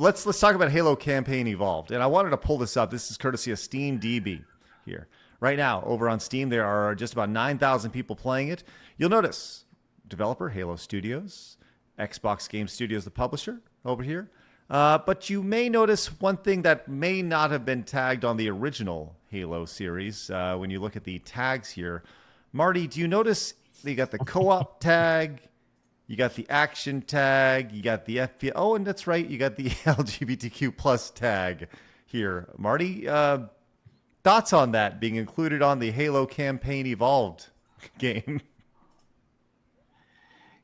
let's talk about Halo Campaign Evolved. And I wanted to pull this up. This is courtesy of SteamDB here. Right now, over on Steam, there are just about 9,000 people playing it. You'll notice developer Halo Studios, Xbox Game Studios, the publisher over here. But you may notice one thing that may not have been tagged on the original Halo series when you look at the tags here. Marty, do you notice you got the co-op tag, you got the action tag, you got the FPS. Oh, and that's right, you got the LGBTQ plus tag here. Marty, thoughts on that being included on the Halo Campaign Evolved game?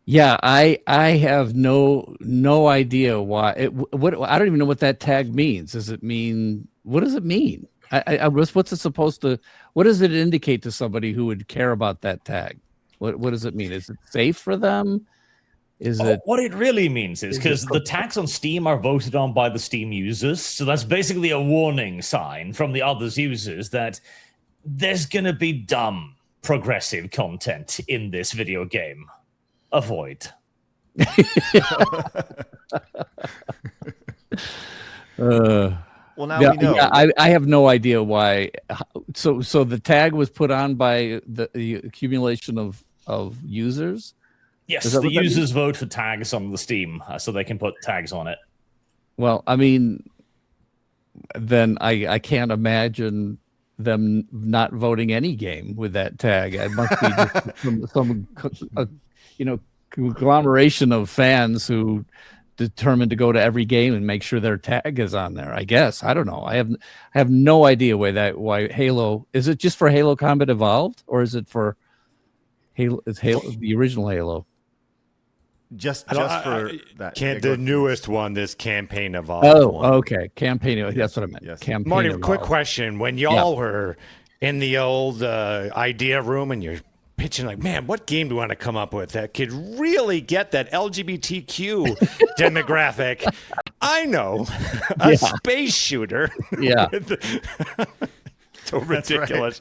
Yeah, I have no idea why. I don't even know what that tag means. Does it mean, what does it mean? What's it supposed to? What does it indicate to somebody who would care about that tag? What does it mean? Is it safe for them? Is it? What it really means is because the tags on Steam are voted on by the Steam users, so that's basically a warning sign from the others users that there's gonna be dumb progressive content in this video game. Avoid. Well, now we know. Yeah, I have no idea why. So the tag was put on by the accumulation of users. Yes, the users vote for tags on the Steam, so they can put tags on it. Well, I mean, then I can't imagine them not voting any game with that tag. It must be just some conglomeration of fans who determined to go to every game and make sure their tag is on there. I guess I don't know. I have no idea why Halo. Is it just for Halo Combat Evolved, or is it for Halo? Is Halo the original Halo? Just for that. The newest one, this Campaign Evolved. Oh, one. Okay, Campaign. That's what I meant. Yes. Campaign Marty, Evolved. quick question: when y'all were in the old idea room and you're pitching like, man, what game do we want to come up with that could really get that LGBTQ demographic? I know, a space shooter. Yeah. So ridiculous.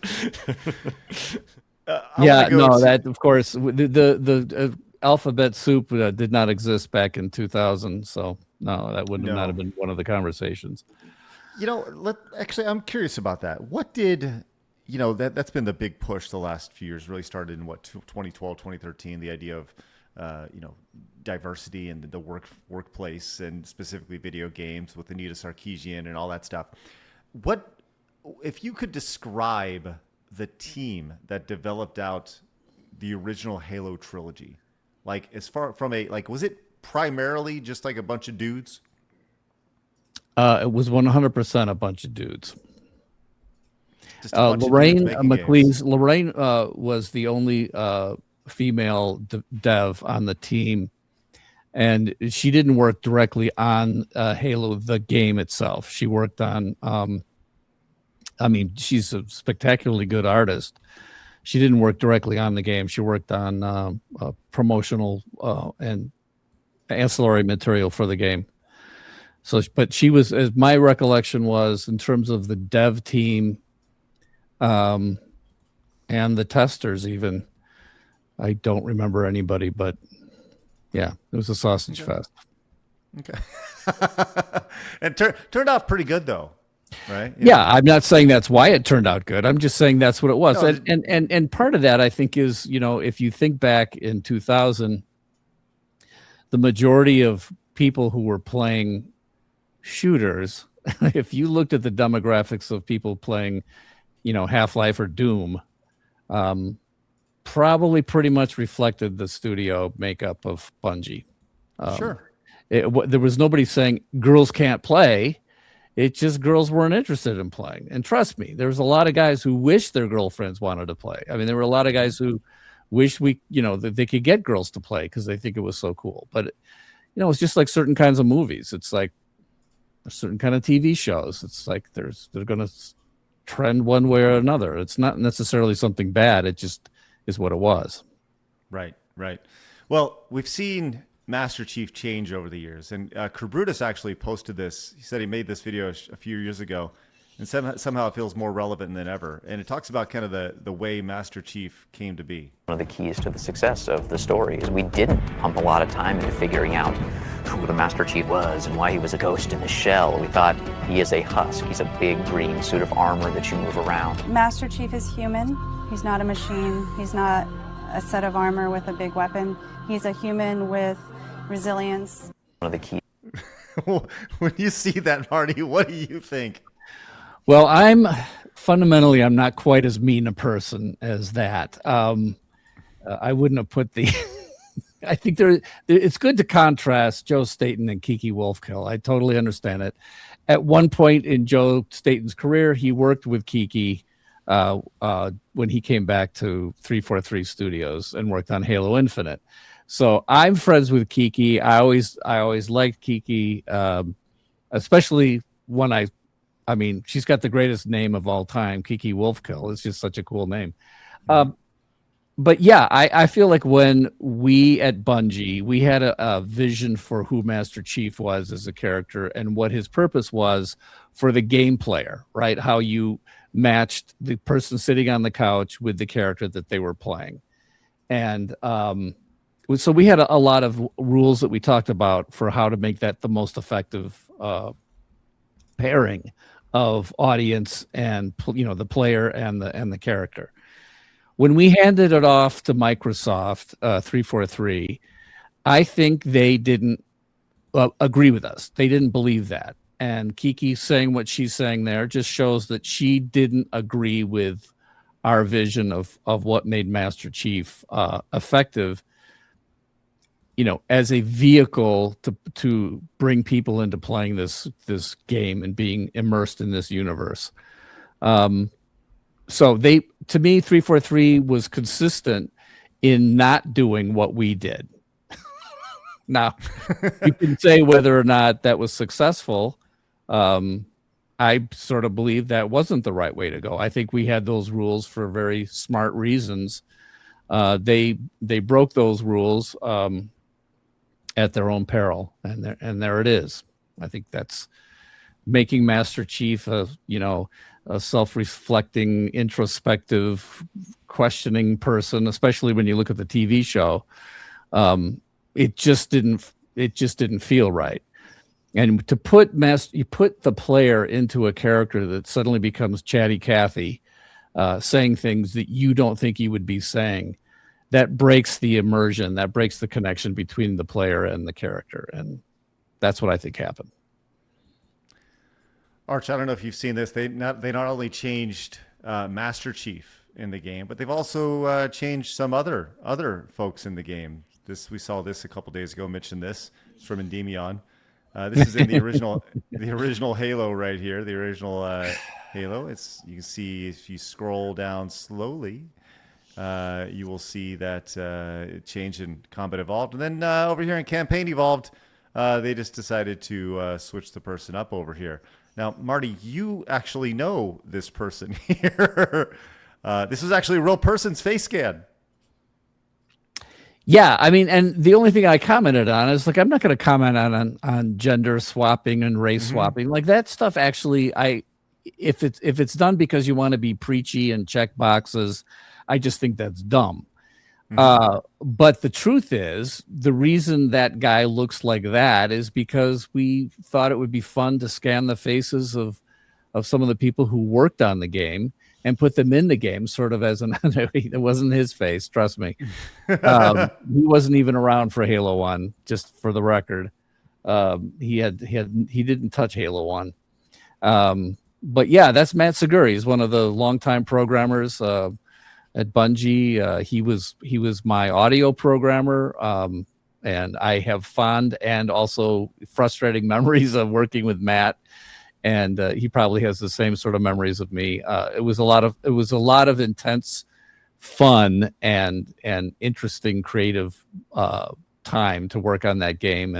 That of course the alphabet soup did not exist back in 2000, so no, that would not have been one of the conversations. Actually, I'm curious about that. What did that's been the big push the last few years. Really started in 2012, 2013. The idea of diversity in the workplace, and specifically video games with Anita Sarkeesian and all that stuff. What if you could describe the team that developed out the original Halo trilogy? Like, as far from was it primarily just like a bunch of dudes? It was 100% a bunch of dudes. Lorraine was the only female dev on the team, and she didn't work directly on Halo the game itself. She worked on she's a spectacularly good artist. She didn't work directly on the game. She worked on promotional and ancillary material for the game. So, but she was, as my recollection was, in terms of the dev team, and the testers, even, I don't remember anybody, but yeah, it was a sausage fest. Okay. And turned out pretty good though, right? I'm not saying that's why it turned out good. I'm just saying that's what it was. No, and part of that, I think, is, if you think back in 2000, the majority of people who were playing shooters, if you looked at the demographics of people playing, Half-Life or Doom, probably pretty much reflected the studio makeup of Bungie. Sure. There was nobody saying girls can't play. It's just girls weren't interested in playing. And trust me, there was a lot of guys who wish their girlfriends wanted to play. I mean, there were a lot of guys who wish that they could get girls to play because they think it was so cool. But, it's just like certain kinds of movies. It's like a certain kind of TV shows. It's like they're going to trend one way or another. It's not necessarily something bad. It just is what it was. Right. Well, we've seen Master Chief change over the years, and Brutus actually posted this. He said he made this video a few years ago, And somehow it feels more relevant than ever. And it talks about kind of the way Master Chief came to be. One of the keys to the success of the story is we didn't pump a lot of time into figuring out who the Master Chief was and why he was a ghost in his shell. We thought he is a husk. He's a big green suit of armor that you move around. Master Chief is human. He's not a machine. He's not a set of armor with a big weapon. He's a human with resilience. One of the keys. When you see that, Marty, what do you think? Well, I'm not quite as mean a person as that. I wouldn't have put the. I think it's good to contrast Joe Staten and Kiki Wolfkill. I totally understand it. At one point in Joe Staten's career, he worked with Kiki when he came back to 343 Studios and worked on Halo Infinite. So I'm friends with Kiki. I always liked Kiki, especially when I mean, she's got the greatest name of all time, Kiki Wolfkill. It's just such a cool name. But yeah, I feel like when we at Bungie, we had a vision for who Master Chief was as a character and what his purpose was for the game player, right? How you matched the person sitting on the couch with the character that they were playing. And so we had a lot of rules that we talked about for how to make that the most effective pairing of audience and the player and the character. When we handed it off to Microsoft 343, I think they didn't agree with us. They didn't believe that. And Kiki saying what she's saying there just shows that she didn't agree with our vision of what made Master Chief effective, as a vehicle to bring people into playing this game and being immersed in this universe. So to me, 343 was consistent in not doing what we did. Now, you can say whether or not that was successful. I sort of believe that wasn't the right way to go. I think we had those rules for very smart reasons. They broke those rules at their own peril, and there it is. I think that's making Master Chief a self-reflecting, introspective, questioning person, especially when you look at the TV show. It just didn't feel right. And to put the player into a character that suddenly becomes chatty Cathy, saying things that you don't think he would be saying, that breaks the immersion, that breaks the connection between the player and the character. And that's what I think happened. Arch, I don't know if you've seen this. They not only changed Master Chief in the game, but they've also changed some other folks in the game. We saw this a couple days ago. Mentioned this. It's from Endymion. This is in the original Halo right here. The original Halo. You can see if you scroll down slowly, you will see that change in Combat Evolved, and then over here in Campaign Evolved, they just decided to switch the person up over here. Now, Marty, you actually know this person here. This is actually a real person's face scan. Yeah, I mean, and the only thing I commented on is I'm not going to comment on gender swapping and race swapping. Like that stuff actually, if it's done because you want to be preachy and check boxes, I just think that's dumb. But the truth is, the reason that guy looks like that is because we thought it would be fun to scan the faces of some of the people who worked on the game and put them in the game sort of as it wasn't his face, trust me. He wasn't even around for Halo 1, just for the record. He didn't touch Halo 1. But yeah, that's Matt Segura. He's one of the longtime programmers at Bungie. He was my audio programmer, and I have fond and also frustrating memories of working with Matt. And he probably has the same sort of memories of me. It was a lot of intense fun and interesting creative time to work on that game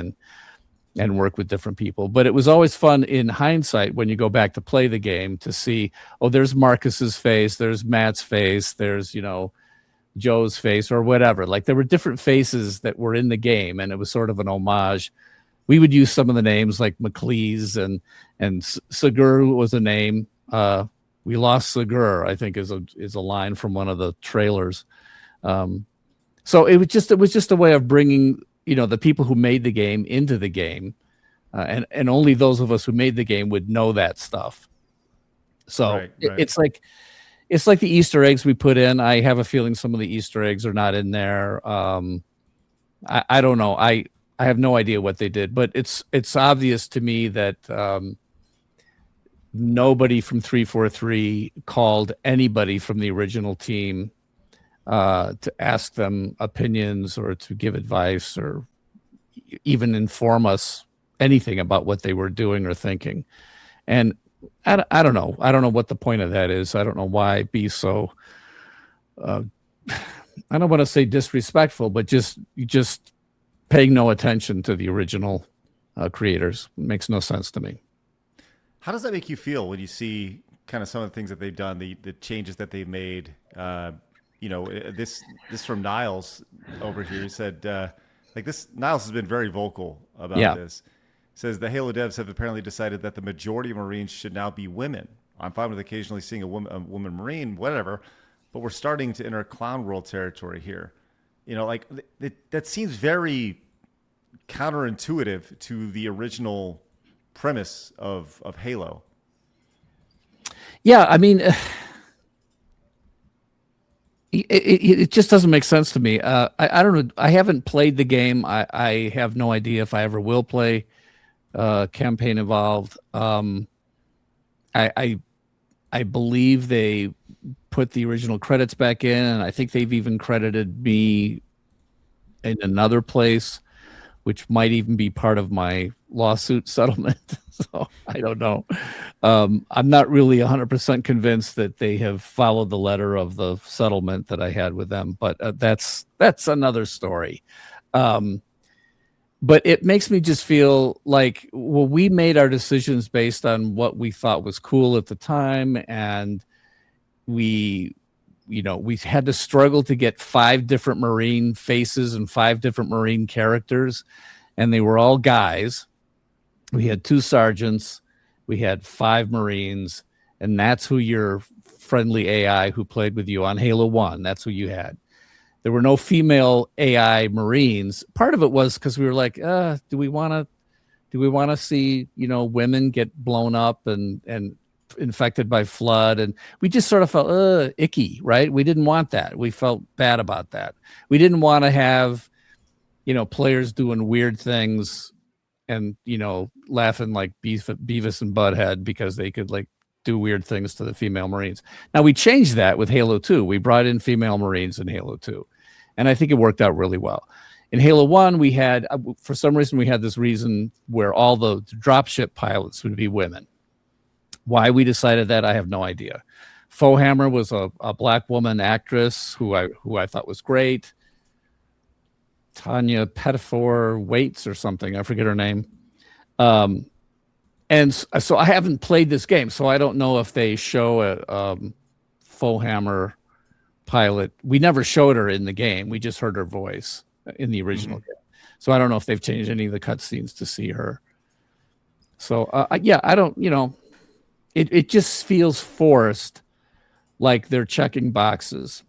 and work with different people. But it was always fun in hindsight when you go back to play the game to see, oh, there's Marcus's face, there's Matt's face, there's, Joe's face or whatever. Like there were different faces that were in the game, and it was sort of an homage. We would use some of the names like McLeese and Segura was a name. We lost Sigur, I think is a line from one of the trailers. So it was just a way of bringing, the people who made the game into the game, and only those of us who made the game would know that stuff. So Right. it's like the Easter eggs we put in. I have a feeling some of the Easter eggs are not in there. I don't know. I have no idea what they did, but it's obvious to me that nobody from 343 called anybody from the original team to ask them opinions or to give advice or even inform us anything about what they were doing or thinking. And I don't know. I don't know what the point of that is. I don't know why be so, I don't want to say disrespectful, but just paying no attention to the original creators. It makes no sense to me. How does that make you feel when you see kind of some of the things that they've done, the changes that they've made? This from Niles over here. He said, Niles has been very vocal about this. Says the Halo devs have apparently decided that the majority of Marines should now be women. I'm fine with occasionally seeing a woman Marine, whatever, but we're starting to enter clown world territory here. That seems very counterintuitive to the original premise of Halo. Yeah, I mean, it just doesn't make sense to me. I don't know. I haven't played the game. I have no idea if I ever will play campaign involved. I believe they put the original credits back in, and I think they've even credited me in another place, which might even be part of my lawsuit settlement. So I don't know. I'm not really 100% convinced that they have followed the letter of the settlement that I had with them, but that's another story. But it makes me just feel like, well, we made our decisions based on what we thought was cool at the time, and we had to struggle to get 5 different Marine faces and 5 different Marine characters, and they were all guys. We had 2 sergeants, we had 5 Marines, and that's who your friendly AI who played with you on Halo 1, that's who you had. There were no female AI Marines. Part of it was because we were like, do we want to see, women get blown up and infected by flood? And we just sort of felt icky, right? We didn't want that. We felt bad about that. We didn't want to have, players doing weird things and, laughing like Beavis and Butthead because they could do weird things to the female Marines. Now we changed that with Halo 2. We brought in female Marines in Halo 2. And I think it worked out really well. In Halo 1, we had, for some reason, we had this reason where all the dropship pilots would be women. Why we decided that, I have no idea. Fohammer was a black woman actress who I thought was great. Tanya Pettifor Waits or something. I forget her name. And so I haven't played this game, so I don't know if they show a Fohammer pilot. We never showed her in the game. We just heard her voice in the original game. So I don't know if they've changed any of the cutscenes to see her. So I don't, it just feels forced, like they're checking boxes.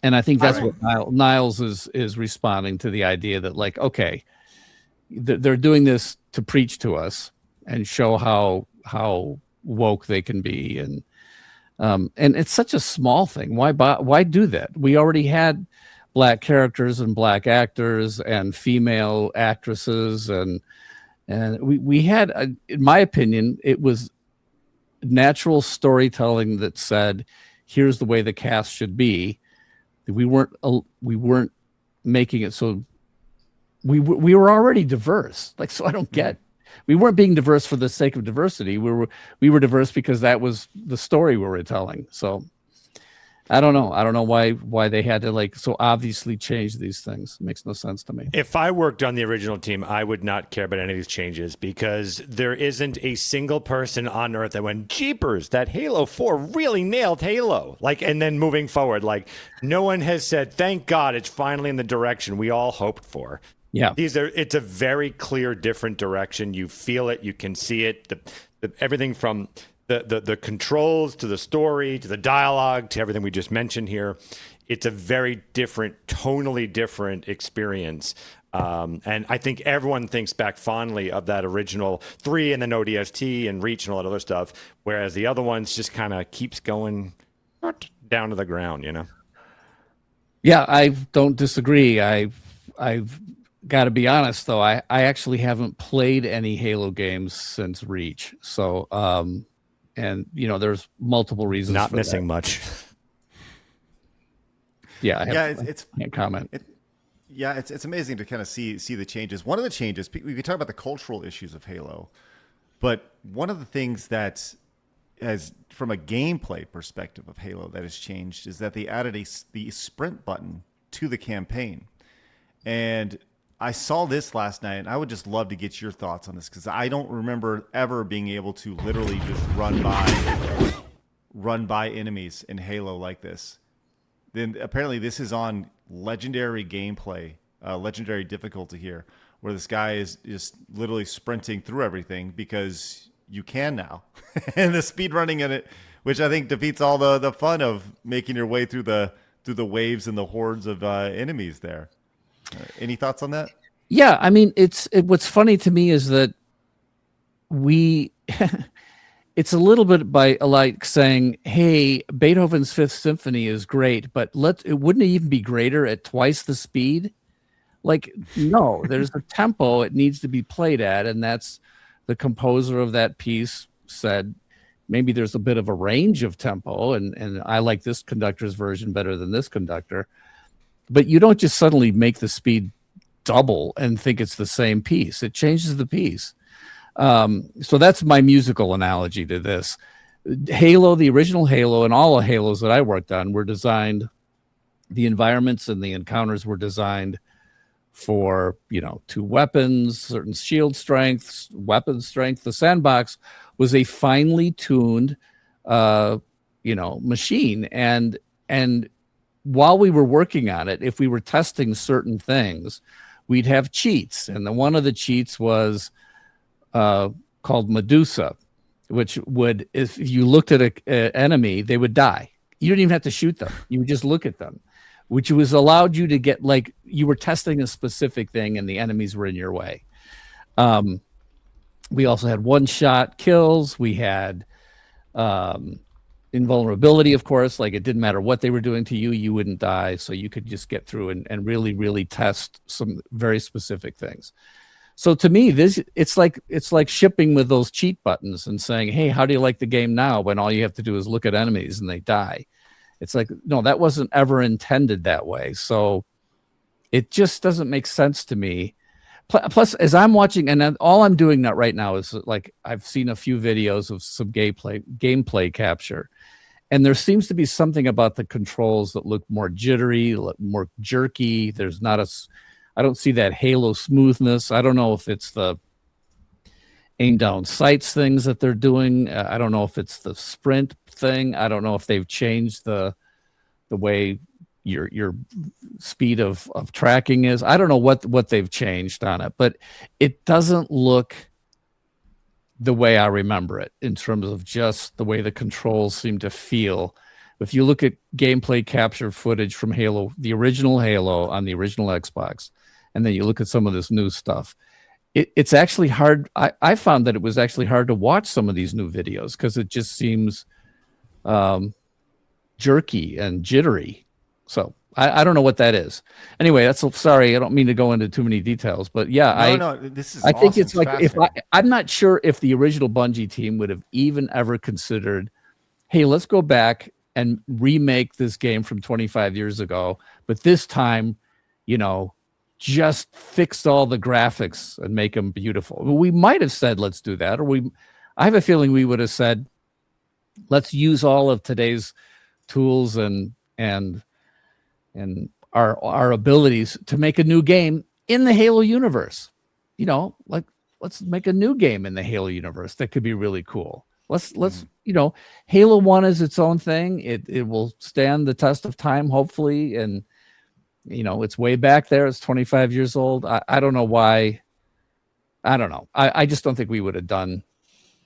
And I think that's what Niles is responding to, the idea that okay, they're doing this to preach to us and show how woke they can be. And it's such a small thing. Why do that? We already had black characters and black actors and female actresses, and we had, in my opinion, it was natural storytelling that said, here's the way the cast should be. We weren't making it so we were already diverse. So I don't get. We weren't being diverse for the sake of diversity. We were diverse because that was the story we were telling. So I don't know. I don't know why they had to so obviously change these things. It makes no sense to me. If I worked on the original team, I would not care about any of these changes, because there isn't a single person on Earth that went, jeepers, that Halo 4 really nailed Halo. And then moving forward, no one has said, thank God it's finally in the direction we all hoped for. Yeah, it's a very clear, different direction. You feel it, you can see it. Everything from the controls to the story to the dialogue to everything we just mentioned here, it's a very different, tonally different experience. And I think everyone thinks back fondly of that original 3 and then ODST and Reach and all that other stuff, whereas the other ones just kind of keeps going down to the ground, you know? Yeah, I don't disagree. I've got to be honest, though. I actually haven't played any Halo games since Reach. So, and, you know, there's multiple reasons Not for missing that. much. Yeah, I it's can't comment. It's amazing to kind of see the changes. One of the changes, we could talk about the cultural issues of Halo, but one of the things that has, from a gameplay perspective of Halo, that has changed is that they added the sprint button to the campaign. And I saw this last night, and I would just love to get your thoughts on this, because I don't remember ever being able to literally just run by enemies in Halo like this. Then apparently this is on legendary gameplay, legendary difficulty here, where this guy is just literally sprinting through everything because you can now. And the speed running in it, which I think defeats all the fun of making your way through the waves and the hordes of enemies there. Any thoughts on that? Yeah, I mean, what's funny to me is that it's a little bit like saying, hey, Beethoven's Fifth Symphony is great, but it wouldn't even be greater at twice the speed? Like, no, there's a tempo it needs to be played at, and that's the composer of that piece said, maybe there's a bit of a range of tempo, and I like this conductor's version better than this conductor. But you don't just suddenly make the speed double and think it's the same piece. It changes the piece. So that's my musical analogy to this. Halo, the original Halo, and all the Halos that I worked on were designed, the environments and the encounters were designed for, 2 weapons, certain shield strengths, weapon strength. The sandbox was a finely tuned, machine. And while we were working on it, if we were testing certain things, we'd have cheats. And one of the cheats was called Medusa, which would, if you looked at an enemy, they would die. You didn't even have to shoot them. You would just look at them, which was allowed you to get, like, you were testing a specific thing and the enemies were in your way. We also had one-shot kills. We had invulnerability, of course. Like, it didn't matter what they were doing to you, you wouldn't die. So you could just get through and really, really test some very specific things. So to me, it's like shipping with those cheat buttons and saying, hey, how do you like the game now, when all you have to do is look at enemies and they die? It's like, no, that wasn't ever intended that way. So it just doesn't make sense to me. Plus, as I'm watching, and all I'm doing right now is, like, I've seen a few videos of some gameplay capture, and there seems to be something about the controls that look more jittery, more jerky. I don't see that Halo smoothness. I don't know if it's the aim down sights things that they're doing. I don't know if it's the sprint thing. I don't know if they've changed the way your speed of tracking is. I don't know what they've changed on it, but it doesn't look the way I remember it in terms of just the way the controls seem to feel. If you look at gameplay capture footage from Halo, the original Halo on the original Xbox, and then you look at some of this new stuff, it's actually hard. I found that it was actually hard to watch some of these new videos because it just seems jerky and jittery. So I don't know what that is. Anyway, sorry, I don't mean to go into too many details, but yeah, this is. I think awesome. it's like, I'm not sure if the original Bungie team would have even ever considered, hey, let's go back and remake this game from 25 years ago, but this time, just fix all the graphics and make them beautiful. We might have said, let's do that. I have a feeling we would have said, let's use all of today's tools and our abilities to make a new game in the Halo universe. Let's make a new game in the Halo universe that could be really cool. Let's Halo 1 is its own thing. It will stand the test of time, hopefully, and it's way back there. It's 25 years old. I don't know why. I don't know. I just don't think we would have done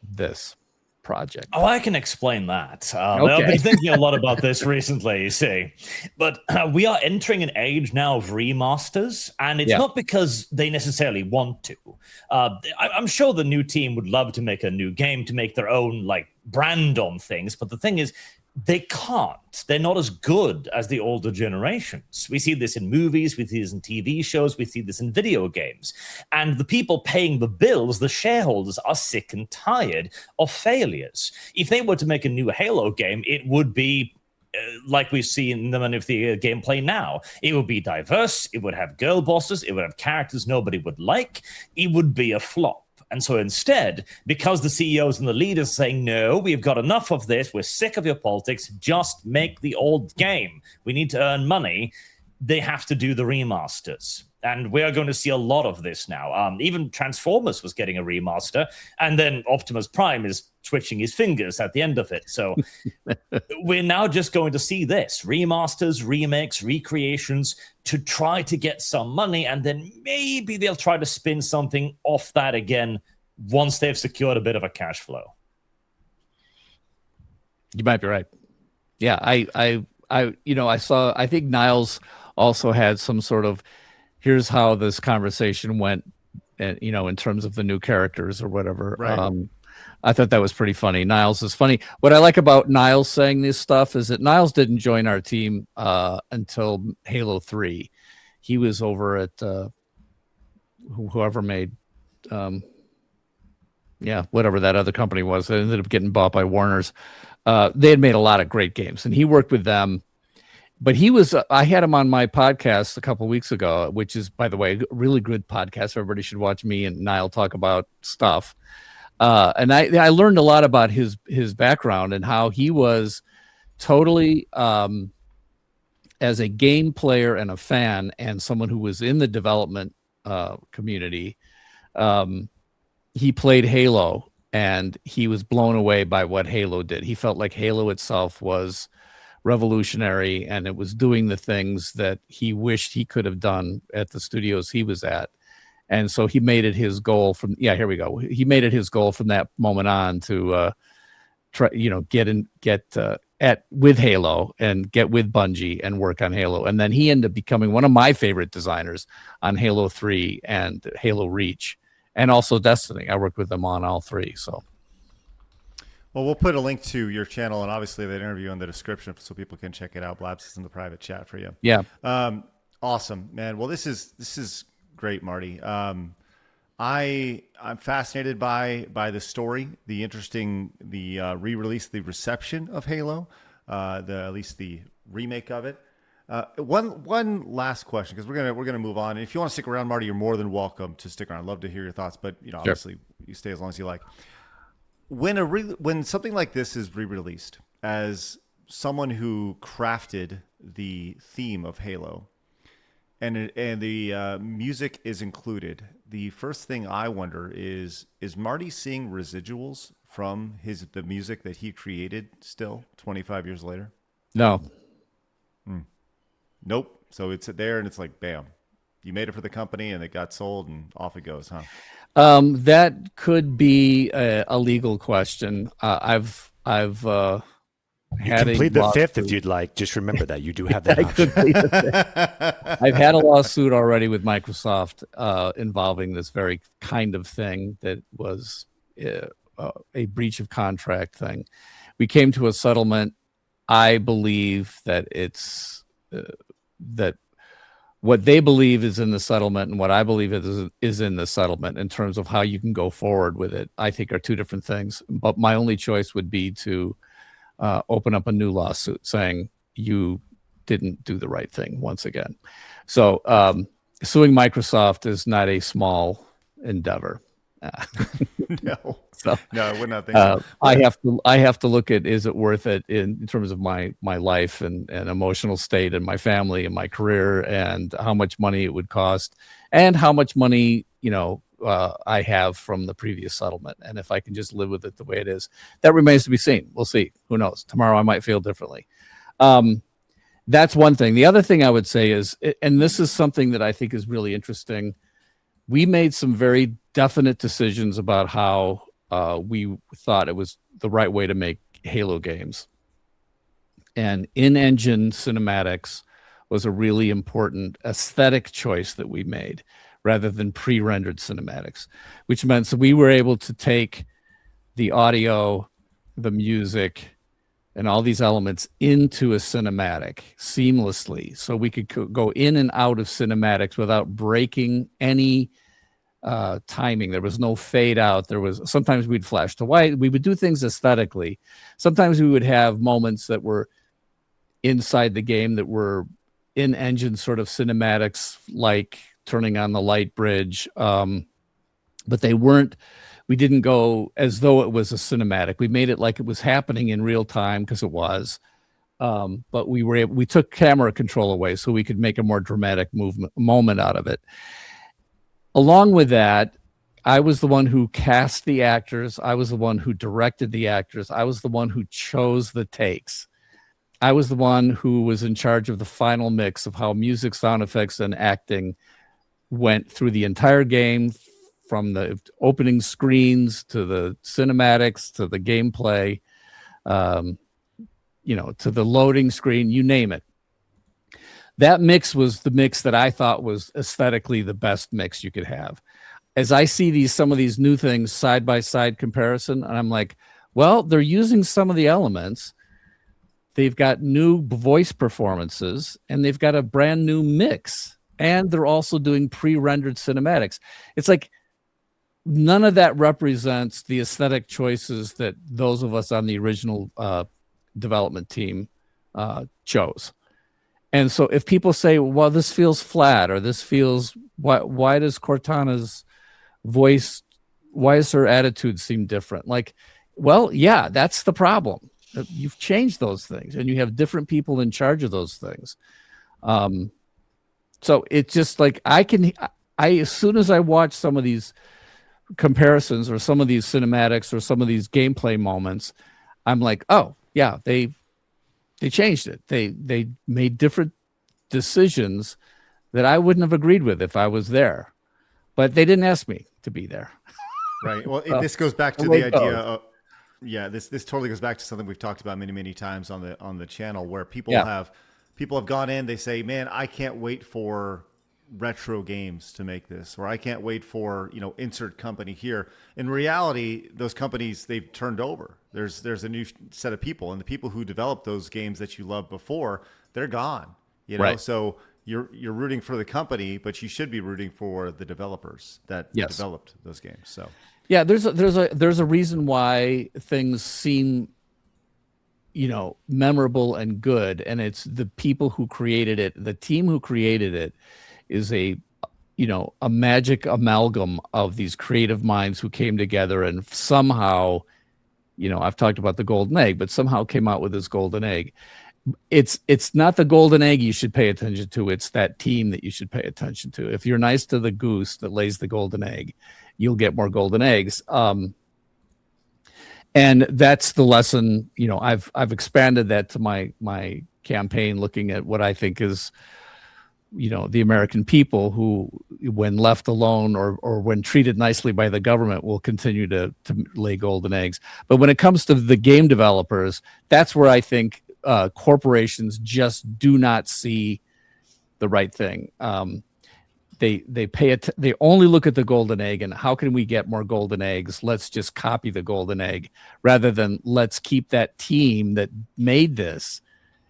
this. project. Oh, I can explain that. Okay. I've been thinking a lot about this recently, you see. But we are entering an age now of remasters, and it's not because they necessarily want to. I'm sure the new team would love to make a new game, to make their own like brand on things. But the thing is, they can't. They're not as good as the older generations. We see this in movies, we see this in TV shows, we see this in video games. And the people paying the bills, the shareholders, are sick and tired of failures. If they were to make a new Halo game, it would be like we see in the gameplay now. It would be diverse, it would have girl bosses, it would have characters nobody would like, it would be a flop. And so instead, because the CEOs and the leaders are saying, no, we've got enough of this, we're sick of your politics, just make the old game. We need to earn money. They have to do the remasters. And we are going to see a lot of this now. Even Transformers was getting a remaster, and then Optimus Prime is twitching his fingers at the end of it. So we're now just going to see this. Remasters, remakes, recreations to try to get some money, and then maybe they'll try to spin something off that again once they've secured a bit of a cash flow. You might be right. Yeah, I think Niles also had some sort of, here's how this conversation went, and in terms of the new characters or whatever. Right. I thought that was pretty funny. Niles is funny. What I like about Niles saying this stuff is that Niles didn't join our team until Halo 3. He was over at whoever made, whatever that other company was. They ended up getting bought by Warner's. They had made a lot of great games, and he worked with them. But he was, I had him on my podcast a couple of weeks ago, which is, by the way, a really good podcast. Everybody should watch me and Niall talk about stuff. And I learned a lot about his background and how he was totally, as a game player and a fan and someone who was in the development community, he played Halo, and he was blown away by what Halo did. He felt like Halo itself was revolutionary, and it was doing the things that he wished he could have done at the studios he was at. And so he made it his goal from, here we go. He made it his goal from that moment on to try, get with Halo and get with Bungie and work on Halo. And then he ended up becoming one of my favorite designers on Halo 3 and Halo Reach, and also Destiny. I worked with them on all three. So. Well, we'll put a link to your channel and obviously that interview in the description so people can check it out. Blabs is in the private chat for you. Yeah. Awesome, man. Well, this is great, Marty. I'm fascinated by the story, the re-release, the reception of Halo, at least the remake of it. One last question, because we're gonna move on. And if you want to stick around, Marty, you're more than welcome to stick around. I'd love to hear your thoughts, but obviously you stay as long as you like. When something like this is re-released, as someone who crafted the theme of Halo, and the music is included, the first thing I wonder is Marty seeing residuals from the music that he created still 25 years later? No. Nope. So it's there, and it's like, bam, you made it for the company, and it got sold, and off it goes, huh? That could be a legal question. I've had complete the fifth if you'd like. Just remember that you do have that option. I've had a lawsuit already with Microsoft involving this very kind of thing that was a breach of contract thing. We came to a settlement. I believe that it's that what they believe is in the settlement and what I believe is in the settlement in terms of how you can go forward with it, I think are two different things. But my only choice would be to open up a new lawsuit saying you didn't do the right thing once again. So suing Microsoft is not a small endeavor. No. So, no, I would not think so. I have to look at, is it worth it in terms of my life and emotional state and my family and my career, and how much money it would cost, and how much money I have from the previous settlement, and if I can just live with it the way it is. That remains to be seen. We'll see. Who knows? Tomorrow I might feel differently. That's one thing. The other thing I would say is, and this is something that I think is really interesting, we made some very definite decisions about how we thought it was the right way to make Halo games. And in-engine cinematics was a really important aesthetic choice that we made rather than pre-rendered cinematics, which meant so we were able to take the audio, the music, and all these elements into a cinematic seamlessly. So we could go in and out of cinematics without breaking any timing. There was no fade out. Sometimes we'd flash to white. We would do things aesthetically. Sometimes we would have moments that were inside the game that were in-engine sort of cinematics, like turning on the light bridge. But we didn't go as though it was a cinematic. We made it like it was happening in real time, because it was. But we took camera control away so we could make a more dramatic moment out of it. Along with that, I was the one who cast the actors. I was the one who directed the actors. I was the one who chose the takes. I was the one who was in charge of the final mix of how music, sound effects, and acting went through the entire game, from the opening screens to the cinematics to the gameplay, to the loading screen, you name it. That mix was the mix that I thought was aesthetically the best mix you could have. As I see some of these new things side by side comparison, and I'm like, well, they're using some of the elements. They've got new voice performances, and they've got a brand new mix, and they're also doing pre-rendered cinematics. It's like none of that represents the aesthetic choices that those of us on the original development team chose. And so if people say, well, this feels flat, or this feels, why does Cortana's voice, why does her attitude seem different? Like, well, yeah, that's the problem. You've changed those things, and you have different people in charge of those things. So it's just like, as soon as I watch some of these comparisons or some of these cinematics or some of these gameplay moments, I'm like, oh yeah, they changed it. They made different decisions that I wouldn't have agreed with if I was there, but they didn't ask me to be there. Right. Well, this goes back to the idea of, this totally goes back to something we've talked about many times on the channel, where people have gone in, they say, man, I can't wait for retro games to make this, or I can't wait for, insert company here. In reality, those companies, they've turned over. There's a new set of people, and the people who developed those games that you loved before, they're gone. Right. So you're rooting for the company, but you should be rooting for the developers that developed those games. So yeah, there's a reason why things seem, memorable and good, and it's the people who created it. The team who created it is a magic amalgam of these creative minds who came together and somehow, I've talked about the golden egg, but somehow came out with this golden egg. It's not the golden egg you should pay attention to. It's that team that you should pay attention to. If you're nice to the goose that lays the golden egg, you'll get more golden eggs. And that's the lesson. I've expanded that to my campaign, looking at what I think is, the American people who, when left alone or when treated nicely by the government, will continue to lay golden eggs. But when it comes to the game developers, that's where I think corporations just do not see the right thing. They only look at the golden egg and how can we get more golden eggs? Let's just copy the golden egg, rather than let's keep that team that made this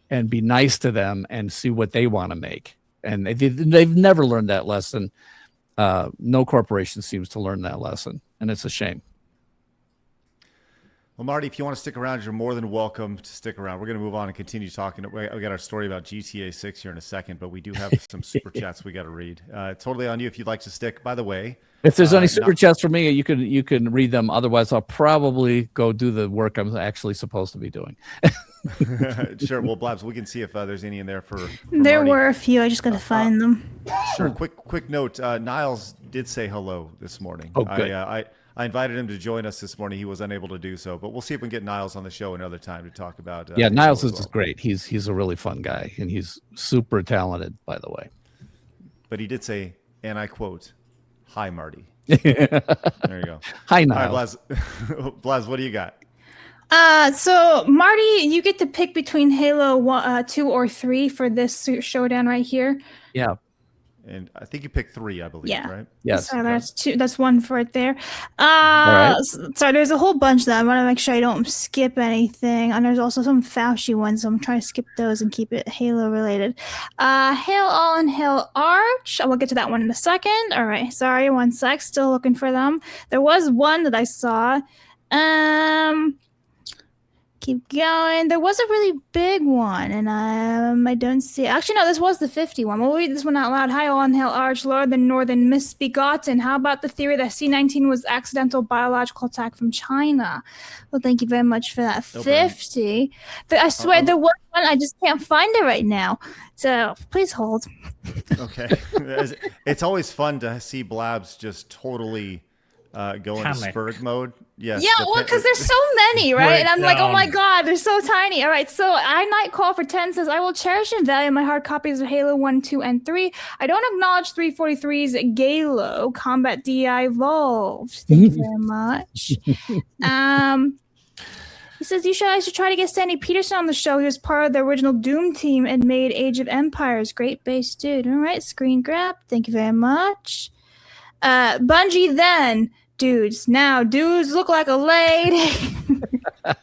and be nice to them and see what they want to make. And they've never learned that lesson. No corporation seems to learn that lesson, and it's a shame. Well, Marty, if you want to stick around, you're more than welcome to stick around. We're going to move on and continue talking. We got our story about GTA 6 here in a second, but we do have some super chats we got to read. Totally on you if you'd like to stick. By the way, if there's any super chats for me, you can read them. Otherwise, I'll probably go do the work I'm actually supposed to be doing. Sure. Well, Blabs, we can see if there's any in there for there Marty. were a few. I just got to find them. Sure. Quick note. Niles did say hello this morning. Oh, good. I invited him to join us this morning. He was unable to do so, but we'll see if we can get Niles on the show another time to talk about. Niles is great. He's a really fun guy, and he's super talented, by the way. But he did say, and I quote, "Hi, Marty." There you go. Hi, Niles. All right, Blaz, what do you got? So Marty, you get to pick between Halo 2 or 3 for this showdown right here. Yeah. And I think you picked 3, I believe, Yeah. right? Yes. So that's 2. That's 1 for it there. right. So there's a whole bunch that I want to make sure I don't skip anything. And there's also some Fauci ones, so I'm trying to skip those and keep it Halo related. Hail All and Hail Arch. I will get to that one in a second. All right. Sorry, 1 sec. Still looking for them. There was one that I saw. Keep going. There was a really big one, and I don't see it. Actually, no, this was the 50 one. We'll read this one out loud. Hi, all and hail Arch, Lord the Northern Misbegotten. How about the theory that C-19 was accidental biological attack from China? Well, thank you very much for that. No 50. I swear there was one. I just can't find it right now. So please hold. Okay. It's always fun to see Blabs just totally go into Panic. Spurg mode. Yes. Yeah, well, because there's so many, right? And I'm like, oh my Breakdown. god, they're so tiny. All right, so I Night Call for 10 says, I will cherish and value my hard copies of Halo 1, 2, and 3. I don't acknowledge 343's Galo Combat DI Evolved. Thank you very much. He says, I should try to get Sandy Peterson on the show. He was part of the original Doom team and made Age of Empires. Great base dude. All right, screen grab. Thank you very much. Bungie then. Dudes. Now, dudes look like a lady. But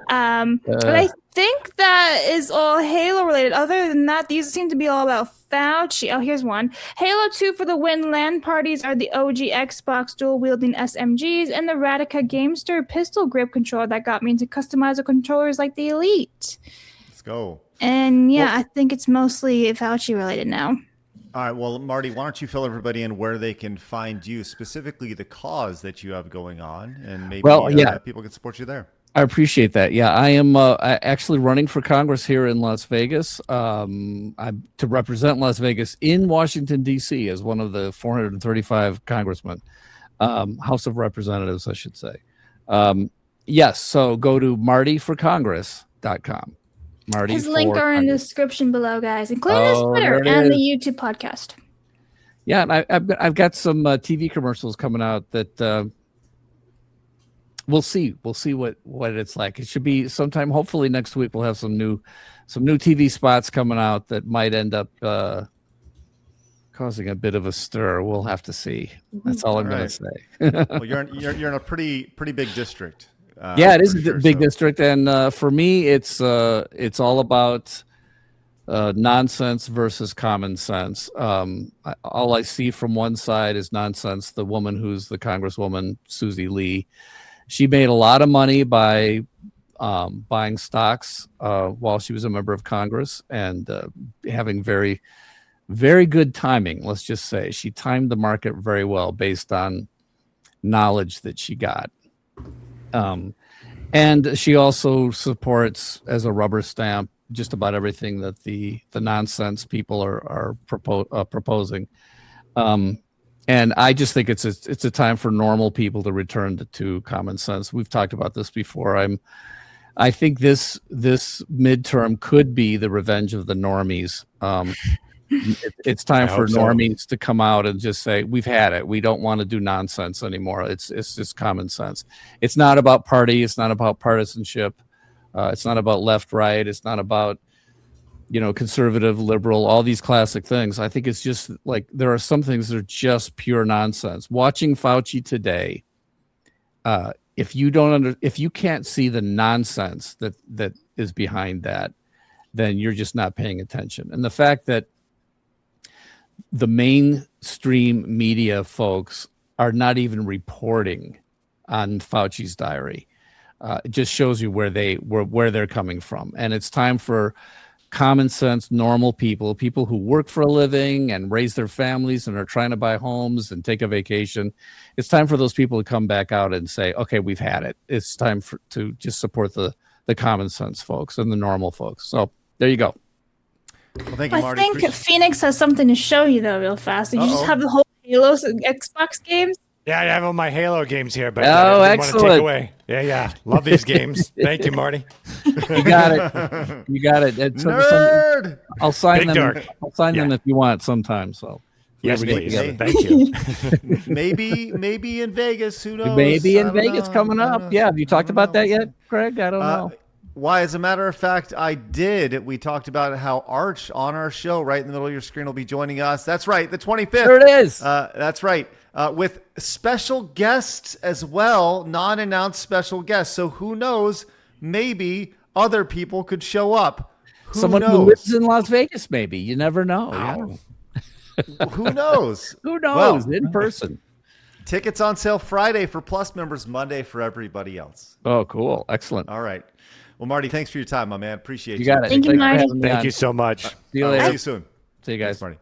I think that is all Halo related. Other than that, these seem to be all about Fauci. Oh, here's one. Halo 2 for the win. LAN parties are the OG Xbox dual-wielding SMGs and the Radica Gamester pistol grip controller that got me into customizable controllers like the Elite. Let's go. And yeah, I think it's mostly Fauci related now. All right. Well, Marty, why don't you fill everybody in where they can find you, specifically the cause that you have going on, and maybe people can support you there. I appreciate that. Yeah, I am actually running for Congress here in Las Vegas. I'm to represent Las Vegas in Washington, D.C. as one of the 435 congressmen, House of Representatives, I should say. Yes, so go to martyforcongress.com. Marty His link are in the description below, guys, including his Twitter and the YouTube podcast. Yeah, and I've got some TV commercials coming out that we'll see what it's like. It should be sometime. Hopefully next week we'll have some new TV spots coming out that might end up causing a bit of a stir. We'll have to see. That's all I'm going to say. Well, you're in a pretty big district. Yeah, it is a big district, and for me, it's all about nonsense versus common sense. All I see from one side is nonsense. The woman who's the Congresswoman, Susie Lee, she made a lot of money by buying stocks while she was a member of Congress and having very, very good timing. Let's just say she timed the market very well based on knowledge that she got. And she also supports as a rubber stamp just about everything that the nonsense people are proposing. And I just think it's a time for normal people to return to common sense. We've talked about this before. I think this midterm could be the revenge of the normies. It's time for normies to come out and just say, we've had it. We don't want to do nonsense anymore. It's just common sense. It's not about party. It's not about partisanship. It's not about left, right. It's not about, conservative, liberal, all these classic things. I think it's just like there are some things that are just pure nonsense. Watching Fauci today, if you can't see the nonsense that is behind that, then you're just not paying attention. And the fact that the mainstream media folks are not even reporting on Fauci's diary. It just shows you where they're coming from. And it's time for common sense, normal people who work for a living and raise their families and are trying to buy homes and take a vacation. It's time for those people to come back out and say, okay, we've had it. It's time to just support the common sense folks and the normal folks. So there you go. Well, thank you, Marty. I think Phoenix has something to show you, though, real fast. Did you just have the whole Halo Xbox games? Yeah, I have all my Halo games here, but I didn't want to take away. Yeah. Love these games. Thank you, Marty. You got it. Nerd! I'll sign Big them. Dark. I'll sign them if you want sometime. So Yes, we get please. together. Thank you. Maybe in Vegas. Who knows? Maybe I in don't Vegas know. coming I don't up. know. Yeah, have you talked I don't about know. that yet, Greg? I don't know. Why, as a matter of fact, I did. We talked about how Arch on our show, right in the middle of your screen, will be joining us. That's right, the 25th. There it is. That's right. With special guests as well, non-announced special guests. So who knows? Maybe other people could show up. Someone who lives in Las Vegas, maybe. You never know. Yeah. Who knows? Who knows? Well, In person. tickets on sale Friday for Plus members, Monday for everybody else. Oh, cool. Excellent. All right. Well, Marty, thanks for your time, my man. Appreciate you. You got it. Thank you, Thanks for Marty. having me Thank on. you so much. See you All right, later. see you soon. See you guys. Thanks, Marty.